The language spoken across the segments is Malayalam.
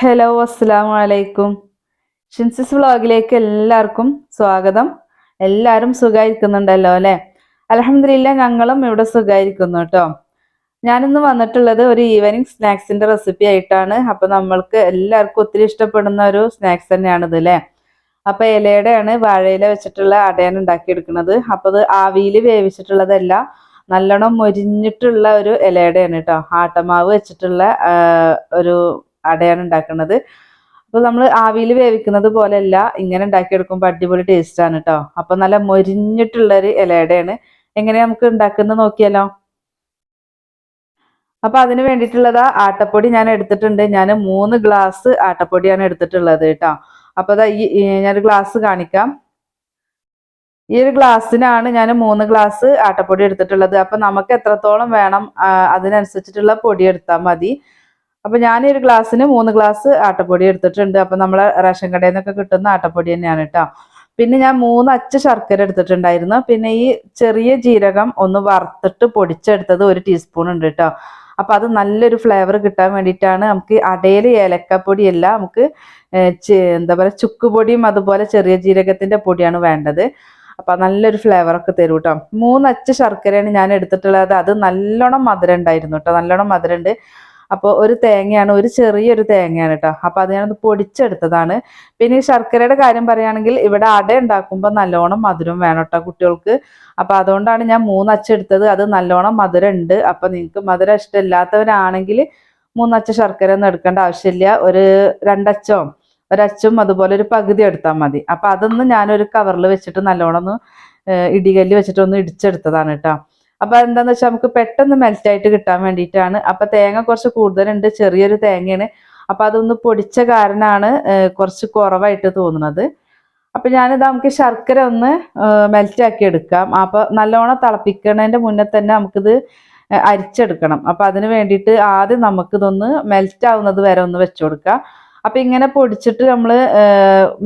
ഹലോ അസ്സലാമു അലൈക്കും. ഷിൻസിസ് വ്ളോഗിലേക്ക് എല്ലാവർക്കും സ്വാഗതം. എല്ലാവരും സുഖമായിരിക്കുന്നുണ്ടല്ലോ അല്ലേ? അൽഹംദുലില്ലാ, ഞങ്ങളും ഇവിടെ സുഖമായിരിക്കുന്നു കേട്ടോ. ഞാനിന്ന് വന്നിട്ടുള്ളത് ഒരു ഈവനിങ് സ്നാക്സിന്റെ റെസിപ്പി ആയിട്ടാണ്. അപ്പൊ നമ്മൾക്ക് എല്ലാവർക്കും ഒത്തിരി ഇഷ്ടപ്പെടുന്ന ഒരു സ്നാക്സ് തന്നെയാണിത് അല്ലേ? അപ്പൊ ഇലയുടെയാണ്, വാഴയില വെച്ചിട്ടുള്ള അടയാണ് ഉണ്ടാക്കിയെടുക്കുന്നത്. അപ്പൊ അത് ആവിയിൽ വേവിച്ചിട്ടുള്ളതല്ല, നല്ലോണം മൊരിഞ്ഞിട്ടുള്ള ഒരു ഇലയുടെയാണ് കേട്ടോ. ആട്ടമാവ് വെച്ചിട്ടുള്ള ഒരു അടയാണ് ഉണ്ടാക്കുന്നത്. അപ്പോൾ നമ്മൾ ആവിയിൽ വേവിക്കുന്നത് പോലെയല്ല, ഇങ്ങനെ ഉണ്ടാക്കിയെടുക്കുമ്പോൾ അടിപൊളി ടേസ്റ്റ് ആണ് കേട്ടോ. അപ്പോൾ നല്ല മൊരിഞ്ഞിട്ടുള്ളൊരു ഇലയുടെയാണ്. എങ്ങനെ നമുക്ക് ഉണ്ടാക്കുന്നത് നോക്കിയാലോ? അപ്പോൾ അതിന് വേണ്ടിയിട്ടുള്ളത് ആട്ടപ്പൊടി ഞാൻ എടുത്തിട്ടുണ്ട്. ഞാൻ 3 ഗ്ലാസ് ആട്ടപ്പൊടിയാണ് എടുത്തിട്ടുള്ളത് കേട്ടോ. അപ്പോൾ അതാ ഞാനൊരു ഗ്ലാസ് കാണിക്കാം. ഈ ഒരു ഗ്ലാസ്സിനാണ് ഞാൻ 3 ഗ്ലാസ് ആട്ടപ്പൊടി എടുത്തിട്ടുള്ളത്. അപ്പം നമുക്ക് എത്രത്തോളം വേണം അതിനനുസരിച്ചിട്ടുള്ള പൊടി എടുത്താൽ മതി. അപ്പം ഞാൻ ഒരു ഗ്ലാസ്സിന് 3 ഗ്ലാസ് ആട്ടപ്പൊടി എടുത്തിട്ടുണ്ട്. അപ്പം നമ്മളെ റേഷൻ കടയിൽ നിന്നൊക്കെ കിട്ടുന്ന ആട്ടപ്പൊടി തന്നെയാണ് കേട്ടോ. പിന്നെ ഞാൻ 3 അച്ച് ശർക്കര എടുത്തിട്ടുണ്ടായിരുന്നു. പിന്നെ ഈ ചെറിയ ജീരകം ഒന്ന് വറുത്തിട്ട് പൊടിച്ചെടുത്തത് 1 ടീസ്പൂൺ ഉണ്ട് കേട്ടോ. അപ്പം അത് നല്ലൊരു ഫ്ലേവർ കിട്ടാൻ വേണ്ടിയിട്ടാണ്. നമുക്ക് അടയിൽ ഏലക്കപ്പൊടിയല്ല, നമുക്ക് എന്താ പറയുക, ചുക്കുപൊടിയും അതുപോലെ ചെറിയ ജീരകത്തിൻ്റെ പൊടിയാണ് വേണ്ടത്. അപ്പം നല്ലൊരു ഫ്ലേവറൊക്കെ തരും കേട്ടോ. 3 അച്ച് ശർക്കരയാണ് ഞാൻ എടുത്തിട്ടുള്ളത്. അത് നല്ലോണം മധുരം ഉണ്ടായിരുന്നു കേട്ടോ, നല്ലോണം മധുരം ഉണ്ട്. അപ്പോൾ ഒരു തേങ്ങയാണ്, ഒരു ചെറിയൊരു തേങ്ങയാണ് കേട്ടോ. അപ്പോൾ അത് ഞാനത് പൊടിച്ചെടുത്തതാണ്. പിന്നെ ഈ ശർക്കരയുടെ കാര്യം പറയുകയാണെങ്കിൽ ഇവിടെ അട ഉണ്ടാക്കുമ്പോൾ നല്ലോണം മധുരം വേണം കേട്ടോ കുട്ടികൾക്ക്. അപ്പോൾ അതുകൊണ്ടാണ് ഞാൻ 3 അച്ച് എടുത്തത്. അത് നല്ലോണം മധുരം ഉണ്ട്. അപ്പോൾ നിങ്ങൾക്ക് മധുരം ഇഷ്ടമില്ലാത്തവരാണെങ്കിൽ 3 അച്ച് ശർക്കര ഒന്നും എടുക്കേണ്ട ആവശ്യമില്ല. ഒരു 2 അച്ചോ ഒരച്ചും അതുപോലെ ഒരു പകുതി എടുത്താൽ മതി. അപ്പം അതൊന്ന് ഞാനൊരു കവറിൽ വെച്ചിട്ട് നല്ലോണം ഒന്ന് ഇടികല്ല് വെച്ചിട്ട് ഒന്ന് ഇടിച്ചെടുത്തതാണ് കേട്ടോ. അപ്പം എന്താണെന്ന് വെച്ചാൽ നമുക്ക് പെട്ടെന്ന് മെൽറ്റായിട്ട് കിട്ടാൻ വേണ്ടിയിട്ടാണ്. അപ്പം തേങ്ങ കുറച്ച് കൂടുതലുണ്ട്, ചെറിയൊരു തേങ്ങയാണ്. അപ്പം അതൊന്ന് പൊടിച്ച കാരണമാണ് കുറച്ച് കുറവായിട്ട് തോന്നുന്നത്. അപ്പം ഞാനിത് നമുക്ക് ശർക്കര ഒന്ന് മെൽറ്റാക്കി എടുക്കാം. അപ്പോൾ നല്ലോണം തിളപ്പിക്കുന്നതിൻ്റെ മുന്നേ തന്നെ നമുക്കിത് അരിച്ചെടുക്കണം. അപ്പം അതിന് വേണ്ടിയിട്ട് ആദ്യം നമുക്കിതൊന്ന് മെൽറ്റാവുന്നത് വരെ ഒന്ന് വെച്ചു കൊടുക്കാം. അപ്പം ഇങ്ങനെ പൊടിച്ചിട്ട് നമ്മൾ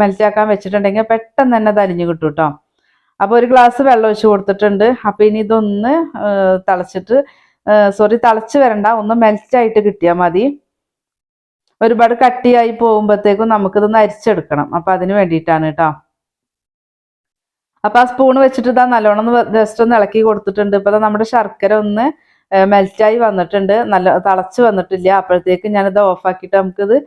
മെൽറ്റാക്കാൻ വെച്ചിട്ടുണ്ടെങ്കിൽ പെട്ടെന്ന് തന്നെ അത് അരിഞ്ഞു കിട്ടും കേട്ടോ. അപ്പോൾ ഒരു ഗ്ലാസ് വെള്ളം ഒഴിച്ച് കൊടുത്തിട്ടുണ്ട്. അപ്പോൾ ഇനി ഇതൊന്ന് തിളച്ച് വരണ്ട, ഒന്ന് മെൽറ്റായിട്ട് കിട്ടിയാൽ മതി. ഒരുപാട് കട്ടിയായി പോകുമ്പോഴത്തേക്കും നമുക്കിതൊന്ന് അരിച്ചെടുക്കണം. അപ്പം അതിന് വേണ്ടിയിട്ടാണ് കേട്ടോ. അപ്പം ആ സ്പൂൺ വെച്ചിട്ട് ഇതാ നല്ലോണം ഒന്ന് ജസ്റ്റ് ഒന്ന് ഇളക്കി കൊടുത്തിട്ടുണ്ട്. ഇപ്പോൾ നമ്മുടെ ശർക്കര ഒന്ന് മെൽറ്റായി വന്നിട്ടുണ്ട്, നല്ല തിളച്ച് വന്നിട്ടില്ല. അപ്പോഴത്തേക്കും ഞാനിത് ഓഫാക്കിയിട്ട് നമുക്കിത്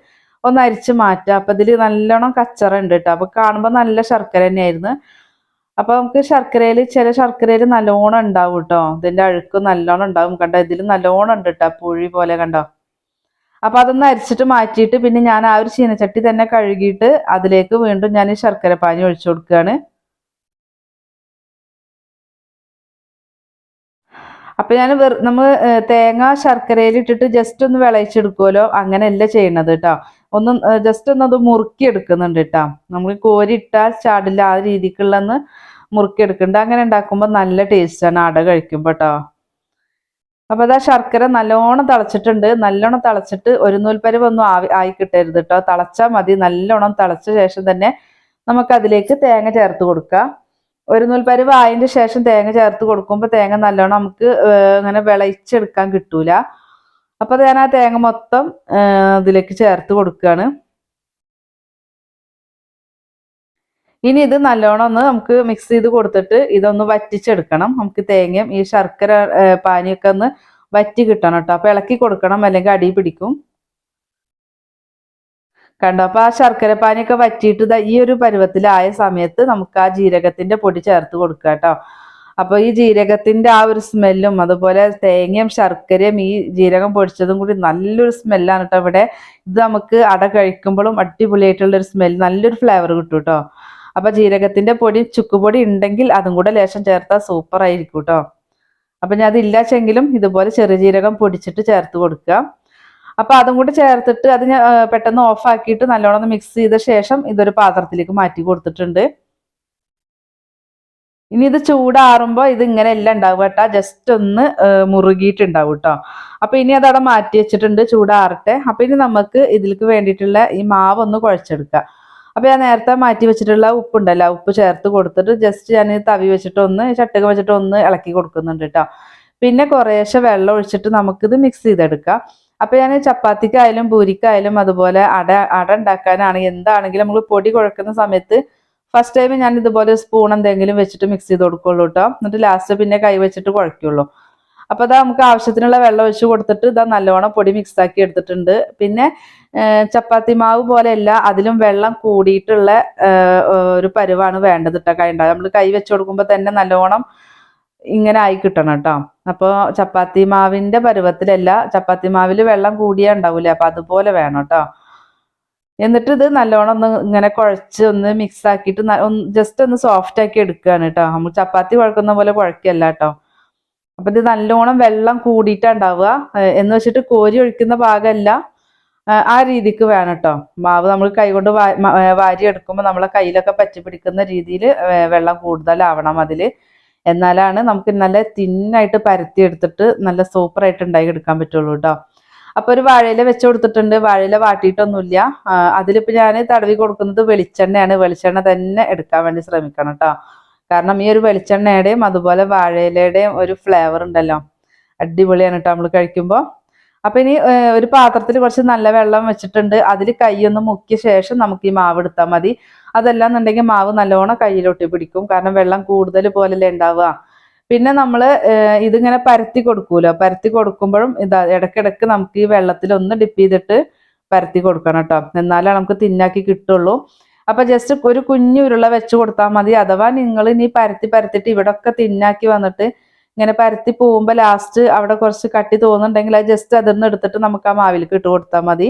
ഒന്ന് അരിച്ച് മാറ്റാം. അപ്പം ഇതിൽ നല്ലോണം കച്ചറ ഉണ്ട് കേട്ടോ. അപ്പോൾ കാണുമ്പോൾ നല്ല ശർക്കര തന്നെയായിരുന്നു. അപ്പോൾ നമുക്ക് ചില ശർക്കരയിൽ നല്ലോണം ഉണ്ടാവും കേട്ടോ. ഇതിൻ്റെ അഴുക്ക് നല്ലോണം ഉണ്ടാവും. കണ്ടോ, ഇതിൽ നല്ലോണം ഉണ്ട് കേട്ടോ, പുഴി പോലെ കണ്ടോ. അപ്പോൾ അതൊന്ന് അരിച്ചിട്ട് മാറ്റിയിട്ട് പിന്നെ ഞാൻ ആ ഒരു ചീനച്ചട്ടി തന്നെ കഴുകിയിട്ട് അതിലേക്ക് വീണ്ടും ഞാൻ ഈ ശർക്കര പാനി ഒഴിച്ചു കൊടുക്കുകയാണ്. അപ്പം ഞാൻ നമ്മൾ തേങ്ങ ശർക്കരയിൽ ഇട്ടിട്ട് ജസ്റ്റ് ഒന്ന് വിളയിച്ചെടുക്കുമല്ലോ, അങ്ങനെയല്ല ചെയ്യണത് കേട്ടോ. ഒന്ന് ജസ്റ്റ് ഒന്ന് അത് മുറുക്കി എടുക്കുന്നുണ്ട് കേട്ടോ. നമ്മൾ കോരി ഇട്ടാൽ ചാടില്ല, ആ രീതിക്കുള്ളൊന്ന് മുറുക്കി എടുക്കുന്നുണ്ട്. അങ്ങനെ ഉണ്ടാക്കുമ്പോൾ നല്ല ടേസ്റ്റാണ് അട കഴിക്കുമ്പോൾ കേട്ടോ. അപ്പോൾ അതാ ശർക്കര നല്ലോണം തിളച്ചിട്ടുണ്ട്. നല്ലോണം തിളച്ചിട്ട് ഒരു നൂൽപ്പരുവൊന്നും ആയി കിട്ടരുത് കേട്ടോ. തിളച്ചാൽ മതി. നല്ലോണം തിളച്ച ശേഷം തന്നെ നമുക്കതിലേക്ക് തേങ്ങ ചേർത്ത് കൊടുക്കാം. ഒരു നൂൽപ്പരുവ് ആയതിൻ്റെ ശേഷം തേങ്ങ ചേർത്ത് കൊടുക്കുമ്പോൾ തേങ്ങ നല്ലോണം നമുക്ക് ഇങ്ങനെ വിളയിച്ചെടുക്കാൻ കിട്ടൂല. അപ്പോൾ ഞാൻ ആ തേങ്ങ മൊത്തം ഇതിലേക്ക് ചേർത്ത് കൊടുക്കുകയാണ്. ഇനി ഇത് നല്ലോണം ഒന്ന് നമുക്ക് മിക്സ് ചെയ്ത് കൊടുത്തിട്ട് ഇതൊന്ന് വറ്റിച്ചെടുക്കണം. നമുക്ക് തേങ്ങയും ഈ ശർക്കര പാനിയൊക്കെ ഒന്ന് വറ്റി കിട്ടണം കേട്ടോ. അപ്പോൾ ഇളക്കി കൊടുക്കണം, അല്ലെങ്കിൽ അടി പിടിക്കും. കണ്ടോ, അപ്പോൾ ആ ശർക്കര പാനിയൊക്കെ വറ്റിയിട്ട് ഈ ഒരു പരുവത്തിലായ സമയത്ത് നമുക്ക് ആ ജീരകത്തിൻ്റെ പൊടി ചേർത്ത് കൊടുക്കുക കേട്ടോ. അപ്പോൾ ഈ ജീരകത്തിൻ്റെ ആ ഒരു സ്മെല്ലും അതുപോലെ തേങ്ങയും ശർക്കരയും ഈ ജീരകം പൊടിച്ചതും കൂടി നല്ലൊരു സ്മെല്ലാണ് കേട്ടോ ഇവിടെ. ഇത് നമുക്ക് അട കഴിക്കുമ്പോഴും അടിപൊളിയായിട്ടുള്ളൊരു സ്മെല്ല്, നല്ലൊരു ഫ്ലേവർ കിട്ടും കേട്ടോ. അപ്പോൾ ജീരകത്തിൻ്റെ പൊടി ചുക്കുപൊടി ഉണ്ടെങ്കിൽ അതും കൂടെ ലേശം ചേർത്താൽ സൂപ്പർ ആയിരിക്കും കേട്ടോ. അപ്പം ഞാൻ അതില്ലാച്ചെങ്കിലും ഇതുപോലെ ചെറിയ ജീരകം പൊടിച്ചിട്ട് ചേർത്ത് കൊടുക്കുക. അപ്പോൾ അതും കൂടി ചേർത്തിട്ട് അത് ഞാൻ പെട്ടെന്ന് ഓഫാക്കിയിട്ട് നല്ലോണം ഒന്ന് മിക്സ് ചെയ്ത ശേഷം ഇതൊരു പാത്രത്തിലേക്ക് മാറ്റി കൊടുത്തിട്ടുണ്ട്. ഇനി ഇത് ചൂടാറുമ്പോൾ ഇത് ഇങ്ങനെ എല്ലാം ഉണ്ടാവും കേട്ടോ, ജസ്റ്റ് ഒന്ന് മുറുകിയിട്ടുണ്ടാവും കേട്ടോ. അപ്പോൾ ഇനി അതവിടെ മാറ്റി വെച്ചിട്ടുണ്ട്, ചൂടാറട്ടെ. അപ്പോൾ ഇനി നമുക്ക് ഇതിലേക്ക് വേണ്ടിയിട്ടുള്ള ഈ മാവ് ഒന്ന് കുഴച്ചെടുക്കാം. അപ്പോൾ ഞാൻ നേരത്തെ മാറ്റി വെച്ചിട്ടുള്ള ഉപ്പുണ്ടല്ലോ, ഉപ്പ് ചേർത്ത് കൊടുത്തിട്ട് ജസ്റ്റ് ഞാൻ തവി വെച്ചിട്ട് ഒന്ന് ചട്ടുക വെച്ചിട്ട് ഒന്ന് ഇളക്കി കൊടുക്കുന്നുണ്ട് കേട്ടോ. പിന്നെ കുറേശ്ശെ വെള്ളം ഒഴിച്ചിട്ട് നമുക്കിത് മിക്സ് ചെയ്തെടുക്കാം. അപ്പോൾ ഞാൻ ചപ്പാത്തിക്കായാലും പൂരിക്കായാലും അതുപോലെ അട ഉണ്ടാക്കാനാണ് എന്താണെങ്കിലും നമ്മൾ പൊടി കുഴക്കുന്ന സമയത്ത് ഫസ്റ്റ് ടൈം ഞാൻ ഇതുപോലെ സ്പൂൺ എന്തെങ്കിലും വെച്ചിട്ട് മിക്സ് ചെയ്ത് കൊടുക്കുള്ളൂ കേട്ടോ. എന്നിട്ട് ലാസ്റ്റ് പിന്നെ കൈ വെച്ചിട്ട് കുഴക്കുള്ളൂ. അപ്പോൾ അതാ നമുക്ക് ആവശ്യത്തിനുള്ള വെള്ളം ഒഴിച്ച് കൊടുത്തിട്ട് ഇതാ നല്ലോണം പൊടി മിക്സ് ആക്കി എടുത്തിട്ടുണ്ട്. പിന്നെ ചപ്പാത്തി മാവ് പോലെയല്ല, അതിലും വെള്ളം കൂടിയിട്ടുള്ള ഒരു പരുവാണ് വേണ്ടത് കേട്ടോ. കൈ ഉണ്ടാകും നമ്മൾ കൈ വെച്ച് കൊടുക്കുമ്പോൾ തന്നെ നല്ലോണം ഇങ്ങനെ ആയി കിട്ടണം കേട്ടോ. അപ്പോൾ ചപ്പാത്തി മാവിൻ്റെ പരുവത്തിലല്ല, ചപ്പാത്തി മാവിൽ വെള്ളം കൂടിയാൽ ഉണ്ടാവില്ലേ, അപ്പോൾ അതുപോലെ വേണം കേട്ടോ. എന്നിട്ട് ഇത് നല്ലോണം ഒന്ന് ഇങ്ങനെ കുഴച്ച് ഒന്ന് മിക്സ് ആക്കിയിട്ട് ജസ്റ്റ് ഒന്ന് സോഫ്റ്റ് ആക്കി എടുക്കുകയാണ് കേട്ടോ. നമ്മൾ ചപ്പാത്തി കുഴക്കുന്ന പോലെ കുഴക്കല്ല കേട്ടോ. അപ്പം ഇത് നല്ലോണം വെള്ളം കൂടിയിട്ടാണ് ഉണ്ടാവുക. എന്ന് വെച്ചിട്ട് കോരി ഒഴിക്കുന്ന ഭാഗമല്ല, ആ രീതിക്ക് വേണം കേട്ടോ. മാവ് നമ്മൾ കൈകൊണ്ട് വാരി എടുക്കുമ്പോൾ നമ്മളെ കയ്യിലൊക്കെ പറ്റി പിടിക്കുന്ന രീതിയിൽ വെള്ളം കൂടുതലാവണം അതിൽ. എന്നാലാണ് നമുക്ക് നല്ല തിന്നായിട്ട് പരത്തി എടുത്തിട്ട് നല്ല സൂപ്പറായിട്ട് ഉണ്ടാക്കി എടുക്കാൻ പറ്റുള്ളൂ കേട്ടോ. അപ്പോൾ ഒരു വാഴയില വെച്ച് കൊടുത്തിട്ടുണ്ട്. വാഴയില വാട്ടിയിട്ടൊന്നുമില്ല. അതിലിപ്പോൾ ഞാൻ തടവി കൊടുക്കുന്നത് വെളിച്ചെണ്ണയാണ്. വെളിച്ചെണ്ണ തന്നെ എടുക്കാൻ വേണ്ടി ശ്രമിക്കണം കേട്ടോ. കാരണം ഈ ഒരു വെളിച്ചെണ്ണയുടെയും അതുപോലെ വാഴയിലയുടെയും ഒരു ഫ്ലേവർ ഉണ്ടല്ലോ, അടിപൊളിയാണ് കേട്ടോ നമ്മൾ കഴിക്കുമ്പോൾ. അപ്പം ഇനി ഒരു പാത്രത്തിൽ കുറച്ച് നല്ല വെള്ളം വെച്ചിട്ടുണ്ട്. അതിൽ കൈയൊന്ന് മുക്കിയ ശേഷം നമുക്ക് ഈ മാവ് എടുത്താൽ മതി. അതെല്ലാം എന്നുണ്ടെങ്കിൽ മാവ് നല്ലോണം കയ്യിലൊട്ടി പിടിക്കും. കാരണം വെള്ളം കൂടുതൽ പോലല്ലേ ഉണ്ടാവുക. പിന്നെ നമ്മൾ ഇതിങ്ങനെ പരത്തി കൊടുക്കൂലോ, പരത്തി കൊടുക്കുമ്പോഴും ഇടയ്ക്കിടയ്ക്ക് നമുക്ക് ഈ വെള്ളത്തിൽ ഒന്ന് ഡിപ്പ് ചെയ്തിട്ട് പരത്തി കൊടുക്കണം കേട്ടോ. എന്നാലേ നമുക്ക് തിന്നാക്കി കിട്ടുള്ളൂ. അപ്പം ജസ്റ്റ് ഒരു കുഞ്ഞു ഉരുള വെച്ച് കൊടുത്താൽ മതി. അഥവാ നിങ്ങൾ ഇനി പരത്തിയിട്ട് ഇവിടെ ഒക്കെ തിന്നാക്കി വന്നിട്ട് ഇങ്ങനെ പരത്തി പോകുമ്പോൾ ലാസ്റ്റ് അവിടെ കുറച്ച് കട്ടി തോന്നുന്നുണ്ടെങ്കിൽ അത് ജസ്റ്റ് അതിൽ എടുത്തിട്ട് നമുക്ക് ആ മാവിലേക്ക് ഇട്ട് കൊടുത്താൽ മതി.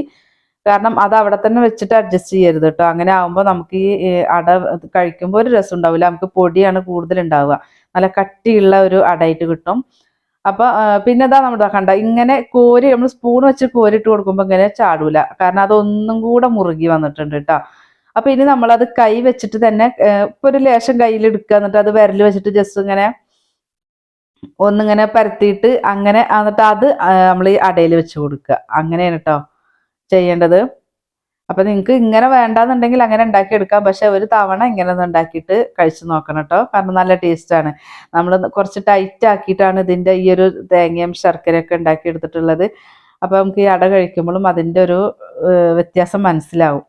കാരണം അത് അവിടെ തന്നെ വെച്ചിട്ട് അഡ്ജസ്റ്റ് ചെയ്യരുത് കേട്ടോ. അങ്ങനെ ആകുമ്പോൾ നമുക്ക് ഈ അട കഴിക്കുമ്പോൾ ഒരു രസം ഉണ്ടാവില്ല. നമുക്ക് പൊടിയാണ് കൂടുതൽ ഉണ്ടാവുക. നല്ല കട്ടിയുള്ള ഒരു അടയിട്ട് കിട്ടും. അപ്പോൾ പിന്നെ ഇതാ നമ്മുടെ കണ്ട ഇങ്ങനെ കോരി നമ്മൾ സ്പൂൺ വെച്ച് കോരിയിട്ട് കൊടുക്കുമ്പോൾ ഇങ്ങനെ ചാടൂല. കാരണം അതൊന്നും കൂടെ മുറുകി വന്നിട്ടുണ്ട് കേട്ടോ. അപ്പോൾ ഇനി നമ്മളത് കൈ വെച്ചിട്ട് തന്നെ ഇപ്പോൾ ഒരു ലേശം കയ്യിൽ എടുക്കുക, എന്നിട്ട് അത് വിരൽ വെച്ചിട്ട് ജസ്റ്റ് ഇങ്ങനെ ഒന്നിങ്ങനെ പരത്തിയിട്ട് അങ്ങനെ എന്നിട്ട് അത് നമ്മൾ ഈ അടയിൽ വെച്ച് കൊടുക്കുക. അങ്ങനെയാണ് കേട്ടോ ചെയ്യേണ്ടത്. അപ്പം നിങ്ങൾക്ക് ഇങ്ങനെ വേണ്ടാന്നുണ്ടെങ്കിൽ അങ്ങനെ ഉണ്ടാക്കിയെടുക്കാം. പക്ഷെ ഒരു തവണ ഇങ്ങനെ ഒന്ന് ഉണ്ടാക്കിയിട്ട് കഴിച്ച് നോക്കണം കേട്ടോ. കാരണം നല്ല ടേസ്റ്റാണ്. നമ്മൾ കുറച്ച് ടൈറ്റ് ആക്കിയിട്ടാണ് ഇതിൻ്റെ ഈ ഒരു തേങ്ങയും ശർക്കരയൊക്കെ ഉണ്ടാക്കിയെടുത്തിട്ടുള്ളത്. അപ്പോൾ നമുക്ക് ഈ അട കഴിക്കുമ്പോഴും അതിൻ്റെ ഒരു വ്യത്യാസം മനസ്സിലാവും.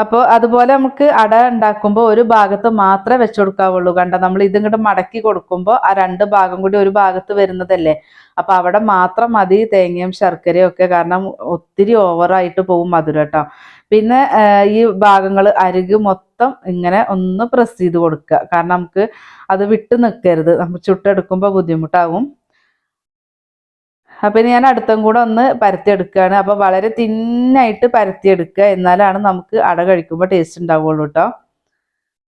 അപ്പോൾ അതുപോലെ നമുക്ക് അട ഉണ്ടാക്കുമ്പോൾ ഒരു ഭാഗത്ത് മാത്രമേ വെച്ച് കൊടുക്കാവുള്ളൂ. കണ്ട നമ്മൾ ഇതിങ്ങോട്ട് മടക്കി കൊടുക്കുമ്പോൾ ആ രണ്ട് ഭാഗം കൂടി ഒരു ഭാഗത്ത് വരുന്നതല്ലേ. അപ്പോൾ അവിടെ മാത്രം മതി തേങ്ങയും ശർക്കരയും ഒക്കെ. കാരണം ഒത്തിരി ഓവറായിട്ട് പോകും മധുരം കേട്ടോ. പിന്നെ ഈ ഭാഗങ്ങൾ അരികു മൊത്തം ഇങ്ങനെ ഒന്ന് പ്രസ് ചെയ്ത് കൊടുക്കുക. കാരണം നമുക്ക് അത് വിട്ട് നിൽക്കരുത്, നമുക്ക് ചുട്ടെടുക്കുമ്പോൾ ബുദ്ധിമുട്ടാകും. അപ്പം ഇനി ഞാൻ അടുത്തും കൂടെ ഒന്ന് പരത്തിയെടുക്കുകയാണ്. അപ്പോൾ വളരെ തിന്നായിട്ട് പരത്തിയെടുക്കുക, എന്നാലാണ് നമുക്ക് അട കഴിക്കുമ്പോൾ ടേസ്റ്റ് ഉണ്ടാവുള്ളൂ കേട്ടോ.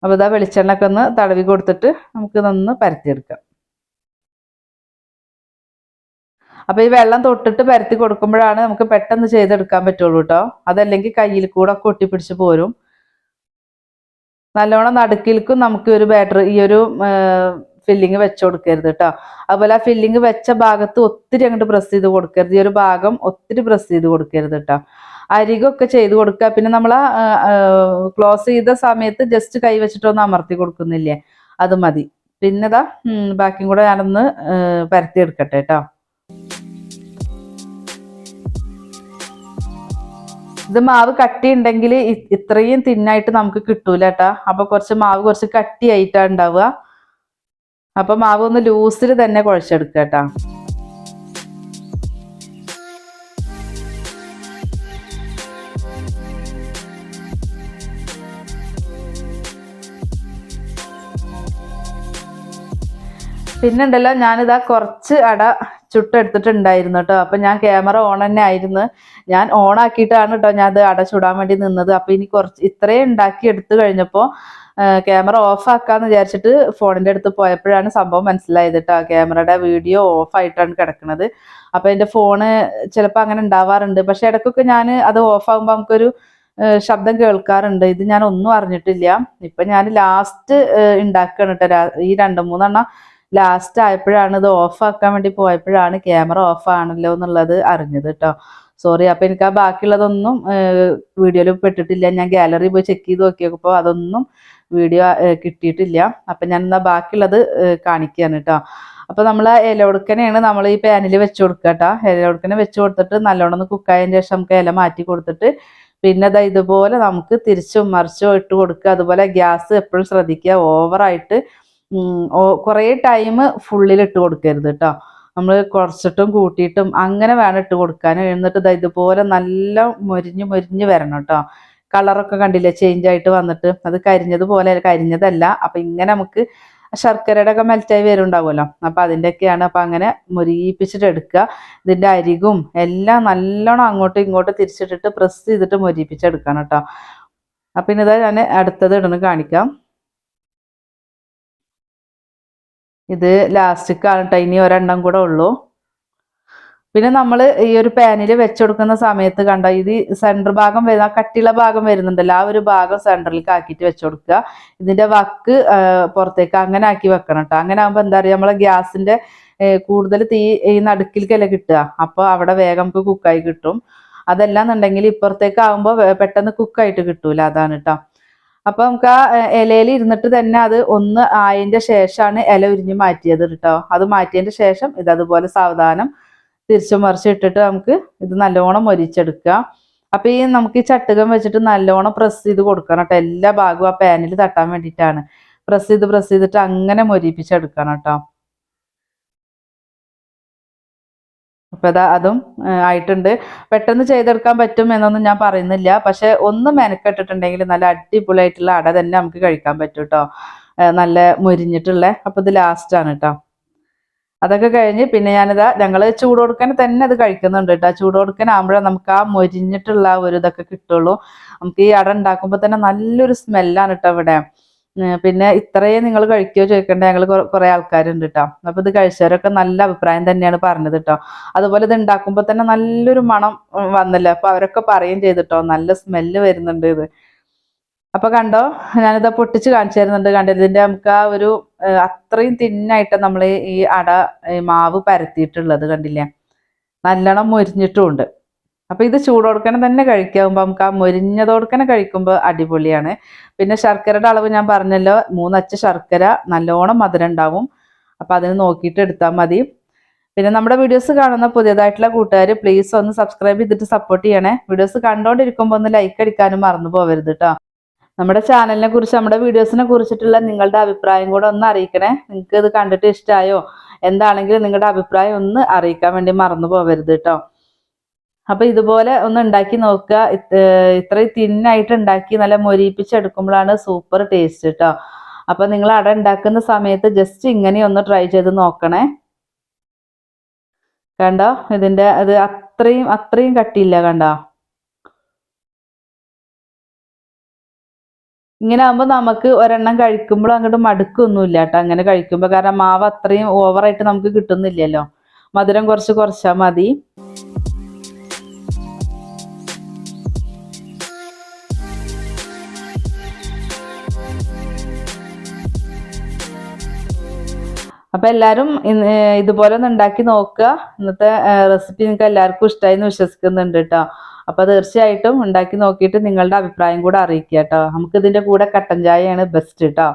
അപ്പോൾ ഇതാ വെളിച്ചെണ്ണയൊക്കെ ഒന്ന് തടവി കൊടുത്തിട്ട് നമുക്ക് ഇതൊന്ന് പരത്തിയെടുക്കാം. അപ്പോൾ ഈ വെള്ളം തൊട്ടിട്ട് പരത്തി കൊടുക്കുമ്പോഴാണ് നമുക്ക് പെട്ടെന്ന് ചെയ്തെടുക്കാൻ പറ്റുള്ളൂ കേട്ടോ. അതല്ലെങ്കിൽ കയ്യിൽ കൂടെ ഒക്കെ ഒട്ടിപ്പിടിച്ച് പോരും. നല്ലോണം നടുക്കിൽക്കും നമുക്ക് ഒരു ബാറ്റർ ഈ ഒരു ഫില്ലിങ് വെച്ച് കൊടുക്കരുത് കേട്ടോ. അതുപോലെ ആ ഫില്ലിങ് വെച്ച ഭാഗത്ത് ഒത്തിരി അങ്ങോട്ട് പ്രസ് ചെയ്ത് കൊടുക്കരുത്. ഈ ഒരു ഭാഗം ഒത്തിരി പ്രസ് ചെയ്ത് കൊടുക്കരുത് കേട്ടോ. അരികൊക്കെ ചെയ്ത് കൊടുക്കുക. പിന്നെ നമ്മൾ ക്ലോസ് ചെയ്ത സമയത്ത് ജസ്റ്റ് കൈ വെച്ചിട്ടൊന്ന് അമർത്തി കൊടുക്കുന്നില്ലേ, അത് മതി. പിന്നെ ഇതാ ബാക്കിയും കൂടെ ഞാനൊന്ന് പരത്തി എടുക്കട്ടെ കേട്ടോ. ഇത് മാവ് കട്ടി ഉണ്ടെങ്കിൽ ഇത്രയും തിന്നായിട്ട് നമുക്ക് കിട്ടൂല കേട്ടോ. അപ്പൊ കുറച്ച് മാവ് കുറച്ച് കട്ടിയായിട്ടാണ് ഉണ്ടാവുക. അപ്പൊ മാവ് ഒന്ന് ലൂസിൽ തന്നെ കുഴച്ചെടുക്കുക കേട്ടോ. പിന്നെ ഉണ്ടല്ലോ, ഞാനിതാ കുറച്ച് അട ചുട്ടെടുത്തിട്ടുണ്ടായിരുന്നു കേട്ടോ. അപ്പം ഞാൻ ക്യാമറ ഓൺ തന്നെ ആയിരുന്നു. ഞാൻ ഓൺ ആക്കിയിട്ടാണ് കേട്ടോ ഞാൻ അത് അട ചുടാൻ വേണ്ടി നിന്നത്. അപ്പം ഇനി കുറച്ച് ഇത്രയും ഉണ്ടാക്കി എടുത്തു കഴിഞ്ഞപ്പോൾ ക്യാമറ ഓഫ് ആക്കാന്ന് വിചാരിച്ചിട്ട് ഫോണിൻ്റെ അടുത്ത് പോയപ്പോഴാണ് സംഭവം മനസ്സിലായത് കേട്ടോ. ക്യാമറയുടെ വീഡിയോ ഓഫായിട്ടാണ് കിടക്കുന്നത്. അപ്പം എൻ്റെ ഫോണ് ചിലപ്പോൾ അങ്ങനെ ഉണ്ടാവാറുണ്ട്. പക്ഷെ ഇടയ്ക്കൊക്കെ ഞാൻ അത് ഓഫാകുമ്പോൾ നമുക്കൊരു ശബ്ദം കേൾക്കാറുണ്ട്. ഇത് ഞാൻ ഒന്നും അറിഞ്ഞിട്ടില്ല. ഇപ്പം ഞാൻ ലാസ്റ്റ് ഉണ്ടാക്കുകയാണ് കേട്ടോ. ഈ 2-3 ലാസ്റ്റ് ആയപ്പോഴാണ് ഇത് ഓഫാക്കാൻ വേണ്ടി പോയപ്പോഴാണ് ക്യാമറ ഓഫ് ആണല്ലോ എന്നുള്ളത് അറിഞ്ഞത് കേട്ടോ. സോറി. അപ്പം എനിക്ക് ആ ബാക്കിയുള്ളതൊന്നും വീഡിയോയിൽ പെട്ടിട്ടില്ല. ഞാൻ ഗാലറി പോയി ചെക്ക് ചെയ്ത് നോക്കിയപ്പോൾ അതൊന്നും വീഡിയോ കിട്ടിയിട്ടില്ല. അപ്പം ഞാൻ എന്നാൽ ബാക്കിയുള്ളത് കാണിക്കുകയാണ് കേട്ടോ. അപ്പോൾ നമ്മൾ ഇല കൊടുക്കനെയാണ് നമ്മൾ ഈ പാനിൽ വെച്ച് കൊടുക്കുക കേട്ടോ. ഇല കൊടുക്കനെ വെച്ച് കൊടുത്തിട്ട് നല്ലോണം ഒന്ന് കുക്കായതിന് ശേഷം നമുക്ക് ഇല മാറ്റി കൊടുത്തിട്ട് പിന്നെ അതാ ഇതുപോലെ നമുക്ക് തിരിച്ചും മറിച്ചും ഇട്ട് കൊടുക്കുക. അതുപോലെ ഗ്യാസ് എപ്പോഴും ശ്രദ്ധിക്കുക, ഓവറായിട്ട് കുറേ ടൈം ഫുള്ളിൽ ഇട്ട് കൊടുക്കരുത് കേട്ടോ. നമ്മൾ കുറച്ചിട്ടും കൂട്ടിയിട്ടും അങ്ങനെ വേണം ഇട്ട് കൊടുക്കാൻ. എന്നിട്ട് ഇതാ ഇതുപോലെ നല്ല മൊരിഞ്ഞ് വരണം കേട്ടോ. കളറൊക്കെ കണ്ടില്ലേ ചേഞ്ച് ആയിട്ട് വന്നിട്ട്, അത് കരിഞ്ഞതുപോലെ കരിഞ്ഞതല്ല. അപ്പം ഇങ്ങനെ നമുക്ക് ശർക്കരയുടെ ഒക്കെ മെൽറ്റായി വരുന്നുണ്ടാവുമല്ലോ, അപ്പം അതിൻ്റെയൊക്കെയാണ്. അപ്പം അങ്ങനെ മൊരിയിപ്പിച്ചിട്ട് എടുക്കുക. ഇതിൻ്റെ അരികും എല്ലാം നല്ലോണം അങ്ങോട്ടും ഇങ്ങോട്ടും തിരിച്ചിട്ടിട്ട് പ്രസ് ചെയ്തിട്ട് മൊരിയിപ്പിച്ചെടുക്കണം കേട്ടോ. അപ്പം ഇനിതാ ഞാൻ അടുത്തത് ഇടുന്ന് കാണിക്കാം. ഇത് ലാസ്റ്റിക്കാണ് കേട്ടോ, ഇനി ഒരെണ്ണം കൂടെ ഉള്ളൂ. പിന്നെ നമ്മൾ ഈ ഒരു പാനിൽ വെച്ചുകൊടുക്കുന്ന സമയത്ത് കണ്ടോ, ഇത് സെൻറ്റർ ഭാഗം വരുന്ന കട്ടിയുള്ള ഭാഗം വരുന്നുണ്ടല്ലോ, ആ ഒരു ഭാഗം സെൻറ്ററിലേക്ക് ആക്കിയിട്ട് വെച്ചു കൊടുക്കുക. ഇതിൻ്റെ വക്ക് പുറത്തേക്ക് അങ്ങനെ ആക്കി വെക്കണം കേട്ടോ. അങ്ങനെ ആകുമ്പോൾ എന്താ പറയുക, നമ്മളെ ഗ്യാസിൻ്റെ കൂടുതൽ തീ ഈ നടുക്കിലേക്കല്ല കിട്ടുക, അപ്പോൾ അവിടെ വേഗം നമുക്ക് കുക്കായി കിട്ടും. അതെല്ലാം എന്നുണ്ടെങ്കിൽ ഇപ്പുറത്തേക്ക് ആകുമ്പോൾ പെട്ടെന്ന് കുക്കായിട്ട് കിട്ടൂല, അതാണ് കേട്ടോ. അപ്പൊ നമുക്ക് ആ ഇലയിൽ ഇരുന്നിട്ട് തന്നെ അത് ഒന്ന് ആയതിന്റെ ശേഷമാണ് ഇല ഉരിഞ്ഞ് മാറ്റിയത് കേട്ടോ. അത് മാറ്റിയതിന്റെ ശേഷം ഇതതുപോലെ സാവധാനം തിരിച്ചു മറിച്ച് ഇട്ടിട്ട് നമുക്ക് ഇത് നല്ലോണം മൊരിച്ചെടുക്കുക. അപ്പൊ ഈ നമുക്ക് ഈ ചട്ടുകം വെച്ചിട്ട് നല്ലോണം പ്രസ് ചെയ്ത് കൊടുക്കണം കേട്ടോ. എല്ലാ ഭാഗവും ആ പാനിൽ തട്ടാൻ വേണ്ടിയിട്ടാണ്. പ്രസ് ചെയ്തിട്ട് അങ്ങനെ മൊരിപ്പിച്ചെടുക്കണം കേട്ടോ. അപ്പൊ അതും ആയിട്ടുണ്ട്. പെട്ടെന്ന് ചെയ്തെടുക്കാൻ പറ്റും എന്നൊന്നും ഞാൻ പറയുന്നില്ല, പക്ഷെ ഒന്ന് മെനക്കെട്ടിട്ടുണ്ടെങ്കിൽ നല്ല അടിപൊളിയായിട്ടുള്ള അട തന്നെ നമുക്ക് കഴിക്കാൻ പറ്റും കേട്ടോ. നല്ല മൊരിഞ്ഞിട്ടുള്ള. അപ്പൊ ഇത് ലാസ്റ്റ് ആണ് കേട്ടോ. അതൊക്കെ കഴിഞ്ഞ് പിന്നെ ഞങ്ങൾ ചൂട് കൊടുക്കാൻ തന്നെ അത് കഴിക്കുന്നുണ്ട് കേട്ടോ. ചൂട് കൊടുക്കാനാകുമ്പോഴേ നമുക്ക് ആ മൊരിഞ്ഞിട്ടുള്ള ഒരു ഇതൊക്കെ കിട്ടുള്ളൂ. നമുക്ക് ഈ അട ഉണ്ടാക്കുമ്പോൾ തന്നെ നല്ലൊരു സ്മെല്ലാണ് കേട്ടോ ഇവിടെ. പിന്നെ ഇത്രയും നിങ്ങൾ കഴിക്കുകയോ ചോദിക്കേണ്ട, ഞങ്ങൾ കുറെ ആൾക്കാരുണ്ട് കേട്ടോ. അപ്പൊ ഇത് കഴിച്ചവരൊക്കെ നല്ല അഭിപ്രായം തന്നെയാണ് പറഞ്ഞത് കേട്ടോ. അതുപോലെ ഇത് ഉണ്ടാക്കുമ്പോൾ തന്നെ നല്ലൊരു മണം വന്നല്ലോ, അപ്പൊ അവരൊക്കെ പറയുകയും ചെയ്തിട്ടോ നല്ല സ്മെല്ല് വരുന്നുണ്ട് ഇത്. അപ്പൊ കണ്ടോ, ഞാനിത് പൊട്ടിച്ച് കാണിച്ചു തരുന്നുണ്ട്. കണ്ടോ, ഇതിന്റെ നമുക്ക് ആ ഒരു അത്രയും തിന്നായിട്ട് നമ്മൾ ഈ അട മാവ് പരത്തിയിട്ടുള്ളത് കണ്ടില്ലേ, നല്ലോണം മൊരിഞ്ഞിട്ടുമുണ്ട്. അപ്പൊ ഇത് ചൂടോടുക്കനെ തന്നെ കഴിക്കാവുമ്പോൾ നമുക്ക് ആ മൊരിഞ്ഞതോടുക്കനെ കഴിക്കുമ്പോൾ അടിപൊളിയാണ്. പിന്നെ ശർക്കരയുടെ അളവ് ഞാൻ പറഞ്ഞല്ലോ, 3 അച്ച് ശർക്കര, നല്ലോണം മധുരം ഉണ്ടാവും. അപ്പൊ അതിന് നോക്കിയിട്ട് എടുത്താൽ മതി. പിന്നെ നമ്മുടെ വീഡിയോസ് കാണുന്ന പുതിയതായിട്ടുള്ള കൂട്ടുകാർ പ്ലീസ് ഒന്ന് സബ്സ്ക്രൈബ് ചെയ്തിട്ട് സപ്പോർട്ട് ചെയ്യണേ. വീഡിയോസ് കണ്ടോണ്ടിരിക്കുമ്പോൾ ഒന്ന് ലൈക്ക് അടിക്കാനും മറന്നു പോകരുത് കേട്ടോ. നമ്മുടെ ചാനലിനെ കുറിച്ച്, നമ്മുടെ വീഡിയോസിനെ കുറിച്ചിട്ടുള്ള നിങ്ങളുടെ അഭിപ്രായം കൂടെ ഒന്ന് അറിയിക്കണേ. നിങ്ങൾക്ക് ഇത് കണ്ടിട്ട് ഇഷ്ടമായോ എന്താണെങ്കിലും നിങ്ങളുടെ അഭിപ്രായം ഒന്ന് അറിയിക്കാൻ വേണ്ടി മറന്നു പോകരുത് കേട്ടോ. അപ്പൊ ഇതുപോലെ ഒന്ന് ഉണ്ടാക്കി നോക്കുക. ഇത്രയും തിന്നായിട്ട് ഉണ്ടാക്കി നല്ല മൊരിപ്പിച്ചെടുക്കുമ്പോഴാണ് സൂപ്പർ ടേസ്റ്റ് കേട്ടോ. അപ്പൊ നിങ്ങൾ അട ഉണ്ടാക്കുന്ന സമയത്ത് ജസ്റ്റ് ഇങ്ങനെ ഒന്ന് ട്രൈ ചെയ്ത് നോക്കണേ. കണ്ടോ, ഇതിന്റെ അത് അത്രയും കട്ടിയില്ല കണ്ടോ. ഇങ്ങനെ ആകുമ്പോൾ നമുക്ക് ഒരെണ്ണം കഴിക്കുമ്പോൾ അങ്ങോട്ട് മടുക്കൊന്നുമില്ല കേട്ടോ അങ്ങനെ കഴിക്കുമ്പോൾ. കാരണം മാവ് അത്രയും ഓവറായിട്ട് നമുക്ക് കിട്ടുന്നില്ലല്ലോ. മധുരം കുറച്ചാൽ മതി. അപ്പൊ എല്ലാരും ഇതുപോലെ ഒന്ന് ഉണ്ടാക്കി നോക്കുക. ഇന്നത്തെ റെസിപ്പി നിങ്ങൾക്ക് എല്ലാവർക്കും ഇഷ്ടമായി എന്ന് വിശ്വസിക്കുന്നുണ്ട് കേട്ടോ. അപ്പൊ തീർച്ചയായിട്ടും ഉണ്ടാക്കി നോക്കിയിട്ട് നിങ്ങളുടെ അഭിപ്രായം കൂടെ അറിയിക്കുക കേട്ടോ. നമുക്ക് ഇതിന്റെ കൂടെ കട്ടൻ ചായയാണ് ബെസ്റ്റ് കേട്ടോ.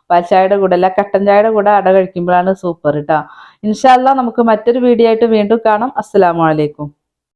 പാൽച്ചായയുടെ കൂടെ അല്ല, കട്ടൻ ചായയുടെ കൂടെ അട കഴിക്കുമ്പോഴാണ് സൂപ്പർ കേട്ടോ. ഇൻഷാ അല്ലാഹ് നമുക്ക് മറ്റൊരു വീഡിയോ ആയിട്ട് വീണ്ടും കാണാം. അസ്സലാമു അലൈക്കും.